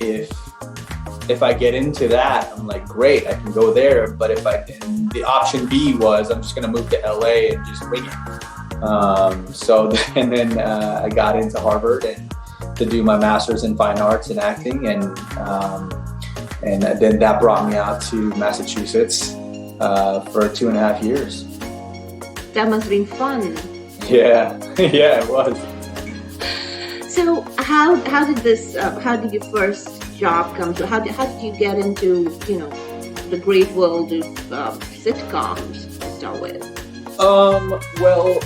if I get into that, I'm like, great, I can go there. But and the option B was, I'm just going to move to LA and just wing it. And then I got into Harvard and to do my master's in fine arts and acting. And then that brought me out to Massachusetts for 2.5 years. That must have been fun. Yeah, yeah, it was. So how did your first job come to? How did you get into, the great world of sitcoms to start with? Well,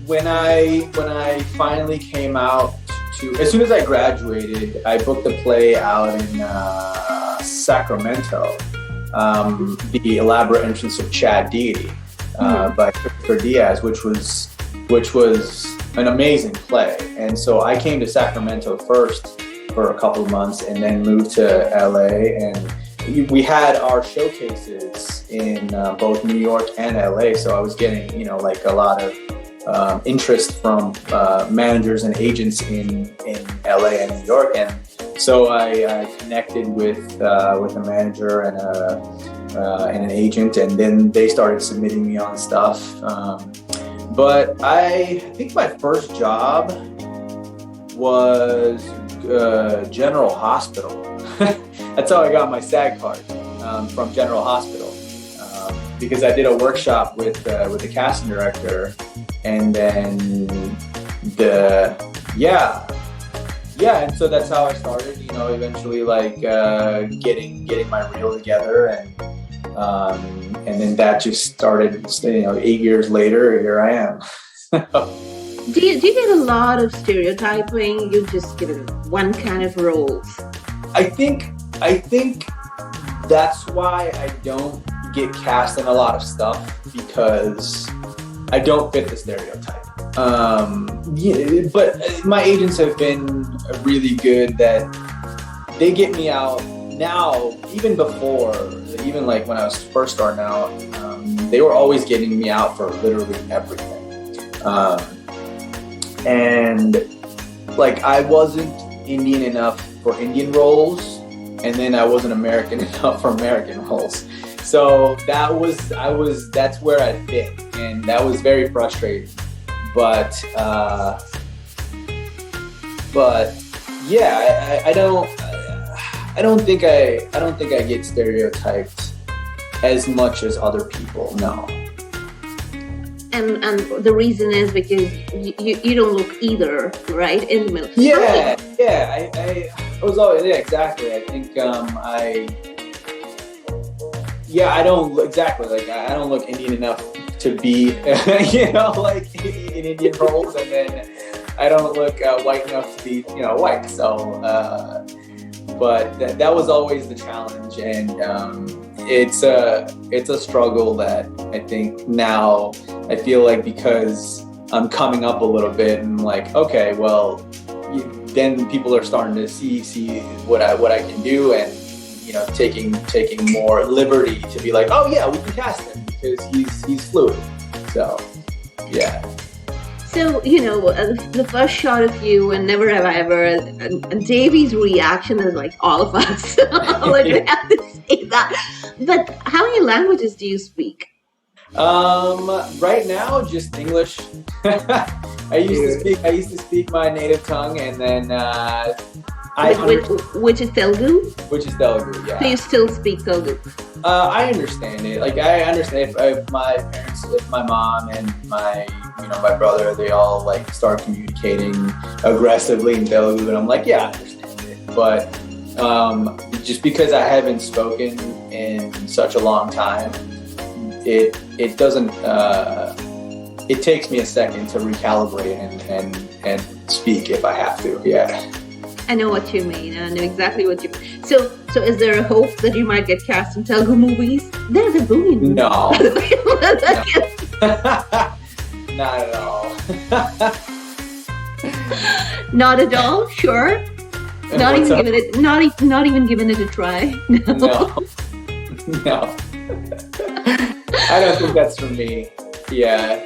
when I finally came out as soon as I graduated, I booked a play out in Sacramento, The Elaborate Entrance of Chad Deity, by Christopher Diaz, which was an amazing play. And so I came to Sacramento first for a couple of months and then moved to LA. And we had our showcases in both New York and LA. So I was getting, a lot of interest from managers and agents in LA and New York. And so I connected with a manager and an agent, and then they started submitting me on stuff. But I think my first job was General Hospital. That's how I got my SAG card, from General Hospital, because I did a workshop with the casting director, and then and so that's how I started. Eventually getting my reel together, and then that just started. 8 years later, here I am. Do you get a lot of stereotyping? You just get one kind of roles? I think that's why I don't get cast in a lot of stuff, because I don't fit the stereotype. But my agents have been really good that they get me out now, even before, even like when I was first starting out, they were always getting me out for literally everything. And like, I wasn't Indian enough for Indian roles, and then I wasn't American enough for American roles. So that's where I fit, and that was very frustrating. But yeah, I don't think I get stereotyped as much as other people. No. And the reason is because you don't look either, right? In the middle. Yeah. I was always, exactly. I think I don't look exactly like, I don't look Indian enough to be, like in Indian roles, and then I don't look white enough to be, white. So, but that was always the challenge, and it's a struggle that I think now I feel like, because I'm coming up a little bit, and like, okay, well, then people are starting to see what I can do, and taking more liberty to be like, oh yeah, we can cast him because he's fluid. So yeah. So, the first shot of you and Never Have I Ever, and Davy's reaction is like all of us. Like, we have to say that. But how many languages do you speak? Right now, just English. I used to speak my native tongue, and then which is Telugu? Which is Telugu, yeah. So you still speak Telugu? I understand it. Like, I understand if my parents, if my mom and my brother, they all like start communicating aggressively in Telugu, and I'm like, yeah, I understand it. But just because I haven't spoken in such a long time, it doesn't. It takes me a second to recalibrate and speak if I have to. Yeah. I know what you mean. I know exactly what you mean. So is there a hope that you might get cast in Telugu movies? There's a boom in No. Not at all. Not at all? Sure? Not even giving it a try? No. I don't think that's for me. Yeah.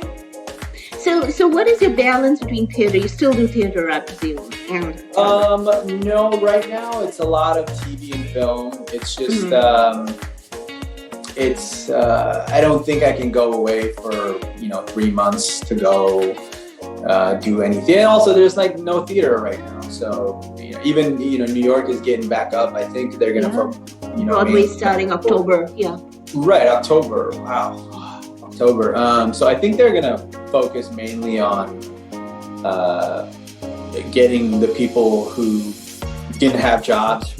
So what is your balance between theater? You still do theater, I presume. And No, right now it's a lot of TV and film. It's just I don't think I can go away for 3 months to go do anything. And also, there's like no theater right now. So even New York is getting back up. I think they're gonna Broadway starting October. Yeah. Right, October. Wow, October. So I think they're gonna focus mainly on getting the people who didn't have jobs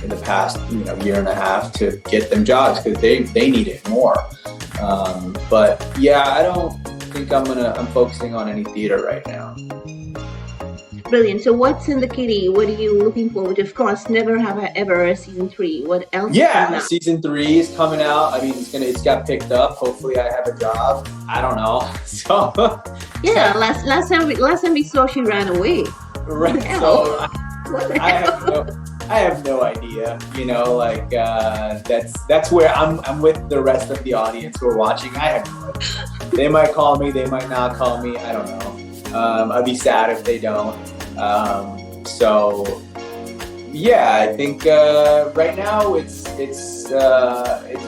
in the past year and a half to get them jobs because they need it more. But yeah, I don't think I'm focusing on any theater right now. Brilliant. So what's in the kitty? What are you looking forward to? Of course, never have I ever season 3. What else? Yeah, season 3 is coming out. I mean, it's got picked up. Hopefully, I have a job. I don't know. So yeah, last time we saw, she ran away. Right. So I have no idea. That's where I'm with the rest of the audience who are watching. I have no idea. They might call me. They might not call me. I don't know. I'd be sad if they don't. So yeah, I think right now it's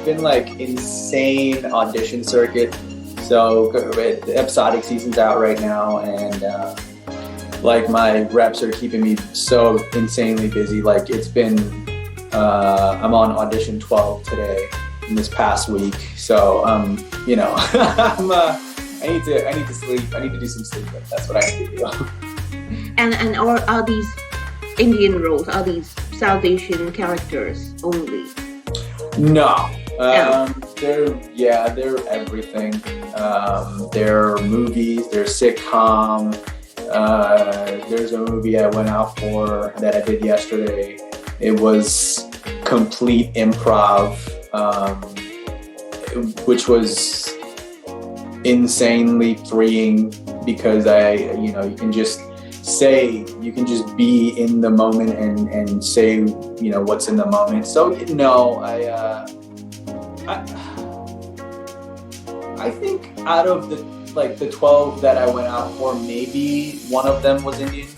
been like insane audition circuit. So the episodic season's out right now, and like my reps are keeping me so insanely busy. Like it's been I'm on audition 12 today in this past week. So I'm I need to sleep. I need to do some sleep. That's what I need to do. And are these Indian roles? Are these South Asian characters only? No. They're everything. They're movies, they're sitcom. There's a movie I went out for that I did yesterday. It was complete improv, which was insanely freeing because you can just be in the moment and say what's in the moment. So I think out of the 12 that I went out for, maybe one of them was Indian,